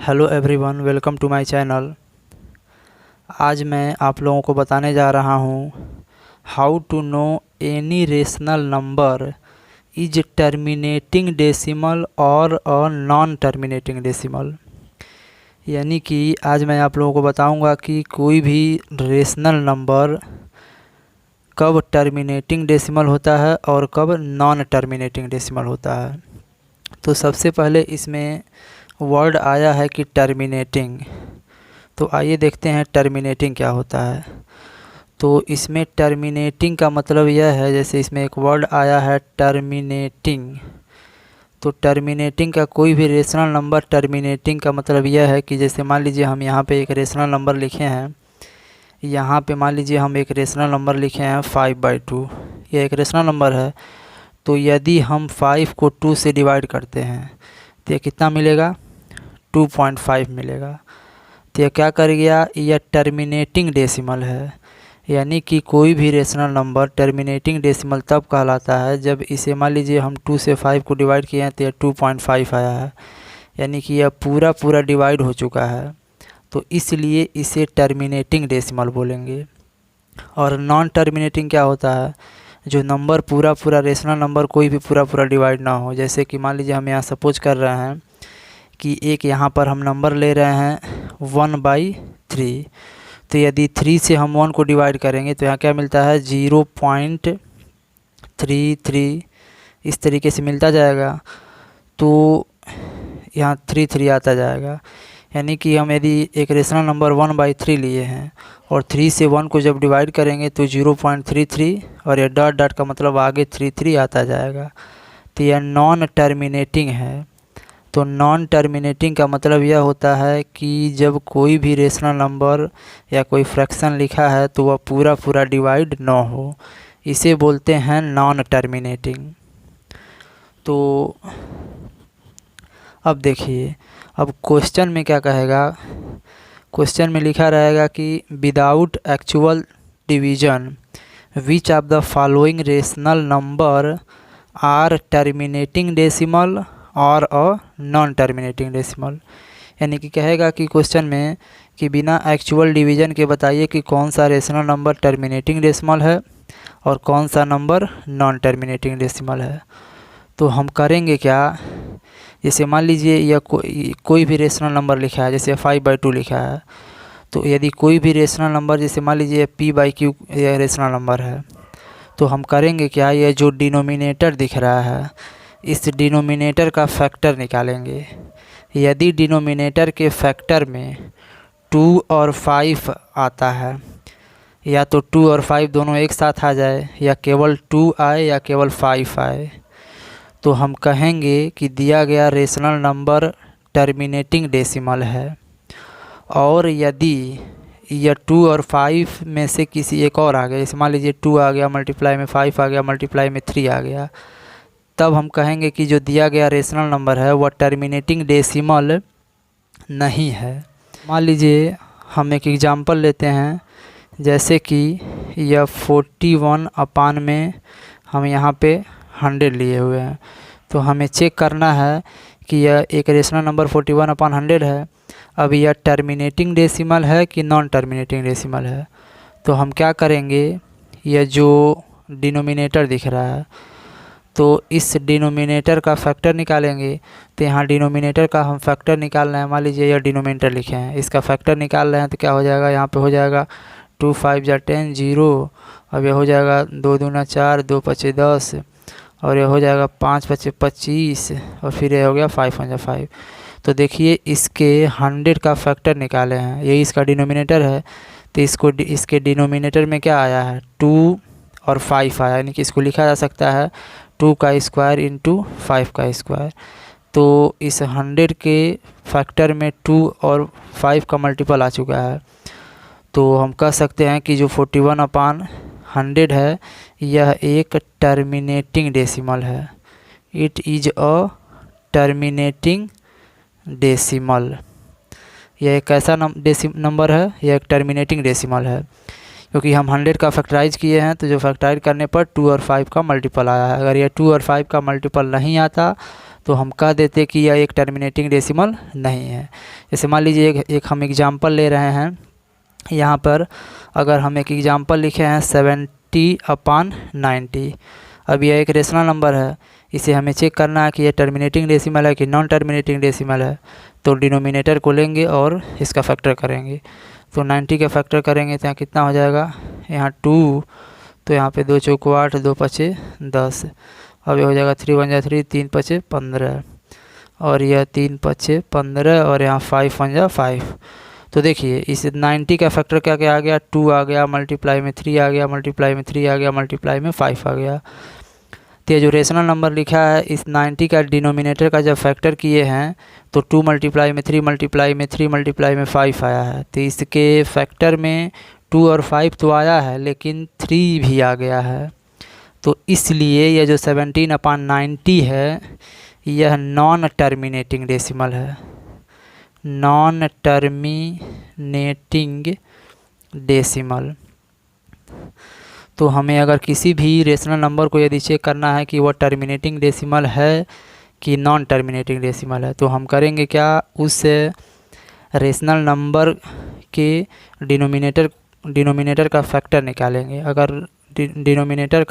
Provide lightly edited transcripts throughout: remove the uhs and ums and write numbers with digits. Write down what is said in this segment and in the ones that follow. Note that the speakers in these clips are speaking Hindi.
Hello everyone, welcome to my channel. आज मैं आप लोगों को बताने जा रहा हूँ how to know any rational number is terminating decimal और अ नॉन टर्मिनेटिंग डेसिमल। यानी कि आज मैं आप लोगों को बताऊंगा कि कोई भी रेशनल नंबर कब टर्मिनेटिंग डेसिमल होता है और कब नॉन टर्मिनेटिंग डेसिमल होता है। तो सबसे पहले इसमें वर्ड आया है कि टर्मिनेटिंग। तो आइए देखते हैं टर्मिनेटिंग क्या होता है। तो इसमें टर्मिनेटिंग का मतलब यह है, जैसे इसमें एक वर्ड आया है टर्मिनेटिंग। तो टर्मिनेटिंग का कोई भी रेशनल नंबर टर्मिनेटिंग का मतलब यह है कि जैसे मान लीजिए हम यहाँ पे एक रेशनल नंबर लिखे हैं, यहाँ पे मान लीजिए हम एक रेशनल नंबर लिखे हैं 5/2। यह एक रेशनल नंबर है। तो यदि हम 5 को 2 से डिवाइड करते हैं तो ये कितना मिलेगा, 2.5 मिलेगा। तो यह क्या कर गया, यह टर्मिनेटिंग डेसिमल है। यानी कि कोई भी रेशनल नंबर टर्मिनेटिंग डेसिमल तब कहलाता है जब इसे मान लीजिए हम 2 से 5 को डिवाइड किए हैं तो यह 2.5 आया है। यानी कि यह पूरा डिवाइड हो चुका है, तो इसलिए इसे टर्मिनेटिंग डेसिमल बोलेंगे। और नॉन टर्मिनेटिंग क्या होता है, जो नंबर पूरा रेशनल नंबर कोई भी पूरा डिवाइड ना हो। जैसे कि मान लीजिए हम यहाँ सपोज कर रहे हैं कि एक यहाँ पर हम नंबर ले रहे हैं 1/3। तो यदि 3 से हम 1 को डिवाइड करेंगे तो यहाँ क्या मिलता है, 0.33 इस तरीके से मिलता जाएगा। तो यहाँ 3 आता जाएगा। यानी कि हम यदि एक रेशनल नंबर 1/3 लिए हैं और 3 से 1 को जब डिवाइड करेंगे तो 0.33 और ये डॉट का मतलब आगे 33 आता जाएगा। तो यह नॉन टर्मिनेटिंग है। तो नॉन टर्मिनेटिंग का मतलब यह होता है कि जब कोई भी रेशनल नंबर या कोई फ्रैक्शन लिखा है तो वह पूरा डिवाइड ना हो, इसे बोलते हैं नॉन टर्मिनेटिंग। तो अब देखिए, अब क्वेश्चन में क्या कहेगा, क्वेश्चन में लिखा रहेगा कि without actual division which of the following rational number are terminating decimal और अ नॉन टर्मिनेटिंग डेसिमल। यानी कि कहेगा कि क्वेश्चन में कि बिना एक्चुअल डिवीजन के बताइए कि कौन सा रेशनल नंबर टर्मिनेटिंग डेसिमल है और कौन सा नंबर नॉन टर्मिनेटिंग डेसिमल है। तो हम करेंगे क्या, जैसे मान लीजिए यह कोई भी रेशनल नंबर लिखा है, जैसे 5/2 लिखा है। तो यदि कोई भी रेशनल नंबर, जैसे मान लीजिए p/q यह रेशनल नंबर है, तो हम करेंगे क्या, यह जो डिनोमिनेटर दिख रहा है इस डिनोमिनेटर का फैक्टर निकालेंगे। यदि डिनोमिनेटर के फैक्टर में 2 और 5 आता है, या तो 2 और 5 दोनों एक साथ आ जाए, या केवल 2 आए या केवल 5 आए, तो हम कहेंगे कि दिया गया रेशनल नंबर टर्मिनेटिंग डेसिमल है। और यदि यह 2 और 5 में से किसी एक और आ गया, जैसे मान लीजिए 2 आ गया मल्टीप्लाई में 5 आ गया मल्टीप्लाई में 3 आ गया, तब हम कहेंगे कि जो दिया गया रेशनल नंबर है वह टर्मिनेटिंग डेसिमल नहीं है। मान लीजिए हम एक एग्जांपल लेते हैं, जैसे कि यह 41 में हम यहाँ पे 100 लिए हुए हैं। तो हमें चेक करना है कि यह एक रेशनल नंबर 41/100 है। अब यह टर्मिनेटिंग डेसिमल है कि नॉन टर्मिनेटिंग डेसिमल है। तो हम क्या करेंगे, यह जो डिनोमिनेटर दिख रहा है तो इस डिनोमिनेटर का फैक्टर निकालेंगे। तो यहाँ डिनोमिनेटर का हम फैक्टर निकाल रहे हैं, मान लीजिए यह डिनोमिनेटर लिखे हैं, इसका फैक्टर निकाल रहे हैं। तो क्या हो जाएगा, यहाँ पे हो जाएगा 2 5 जा 10 0। अब यह हो जाएगा 2 दूना 4 2 5 10 और यह हो जाएगा 5 5 25 और फिर यह हो गया 5 5 5। तो देखिए इसके 100 का फैक्टर निकाले हैं, यही इसका डिनोमिनेटर है। तो इसके डिनोमिनेटर में क्या आया है, 2 और 5 आया। यानी कि इसको लिखा जा सकता है 2 का स्क्वायर इंटू 5 का स्क्वायर। तो इस 100 के फैक्टर में 2 और 5 का मल्टीपल आ चुका है। तो हम कह सकते हैं कि जो 41/100 है यह एक टर्मिनेटिंग डेसिमल है। It is a terminating decimal. यह एक ऐसा नंबर है, यह एक टर्मिनेटिंग डेसिमल है, क्योंकि हम 100 का फैक्टराइज किए हैं। तो जो फैक्टराइज करने पर 2 और 5 का मल्टीपल आया है। अगर यह 2 और 5 का मल्टीपल नहीं आता तो हम कह देते कि यह एक टर्मिनेटिंग डेसिमल नहीं है, जैसे मान लीजिए एक हम एग्जाम्पल ले रहे हैं, यहाँ पर अगर हम एक एग्जाम्पल लिखे हैं 70/90। अब यह एक रेशनल नंबर है, इसे हमें चेक करना है कि ये टर्मिनेटिंग डेसिमल है कि नॉन टर्मिनेटिंग डेसिमल है। तो डिनोमिनेटर को लेंगे और इसका फैक्टर करेंगे। तो 90 का फैक्टर करेंगे तो यहाँ कितना हो जाएगा, यहाँ 2, तो यहाँ पे 2 चौको 8, 2 पचे 10। अब ये हो जाएगा 3 1 3, 3 पचे 15, और यह 3 पचे 15, और यहाँ 5 1 5। तो देखिए इस 90 का फैक्टर क्या क्या आ गया, 2 आ गया, मल्टीप्लाई में 3 आ गया, मल्टीप्लाई में 3 आ गया, मल्टीप्लाई में 5 आ गया। तो ये जो रेशनल नंबर लिखा है इस 90 का डिनोमिनेटर का जब फैक्टर किए हैं तो 2 मल्टीप्लाई में 3 मल्टीप्लाई में 3 मल्टीप्लाई में 5 आया है। तो इसके फैक्टर में 2 और 5 तो आया है लेकिन 3 भी आ गया है। तो इसलिए यह जो 17/90 है यह नॉन टर्मिनेटिंग डेसिमल है, नॉन टर्मिनेटिंग डेसिमल। तो हमें अगर किसी भी रेशनल नंबर को यदि चेक करना है कि वह टर्मिनेटिंग डेसिमल है कि नॉन टर्मिनेटिंग डेसिमल है, तो हम करेंगे क्या, उस रेशनल नंबर के डिनोमिनेटर का फैक्टर निकालेंगे। अगर डिनोमिनेटर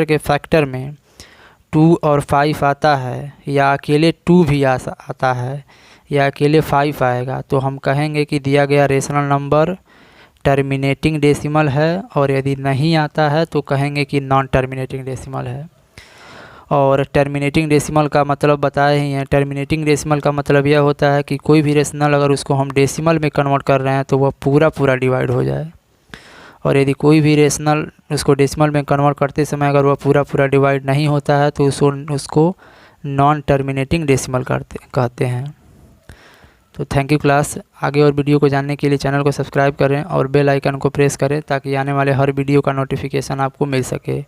के फैक्टर में 2 और 5 आता है, या अकेले 2 भी आता है, या अकेले 5 आएगा, तो हम कहेंगे कि दिया गया रेशनल नंबर टर्मिनेटिंग डेसिमल है, और यदि नहीं आता है तो कहेंगे कि नॉन टर्मिनेटिंग डेसिमल है। और टर्मिनेटिंग डेसिमल का मतलब बताए ही हैं, टर्मिनेटिंग डेसिमल का मतलब यह होता है कि कोई भी रेशनल अगर उसको हम डेसिमल में कन्वर्ट कर रहे हैं तो वह पूरा डिवाइड हो जाए, और यदि कोई भी रेशनल उसको डेसिमल में कन्वर्ट करते समय अगर वह पूरा डिवाइड नहीं होता है तो उसको नॉन टर्मिनेटिंग डेसिमल कहते हैं। तो थैंक यू क्लास। आगे और वीडियो को जानने के लिए चैनल को सब्सक्राइब करें और बेल आइकन को प्रेस करें ताकि आने वाले हर वीडियो का नोटिफिकेशन आपको मिल सके।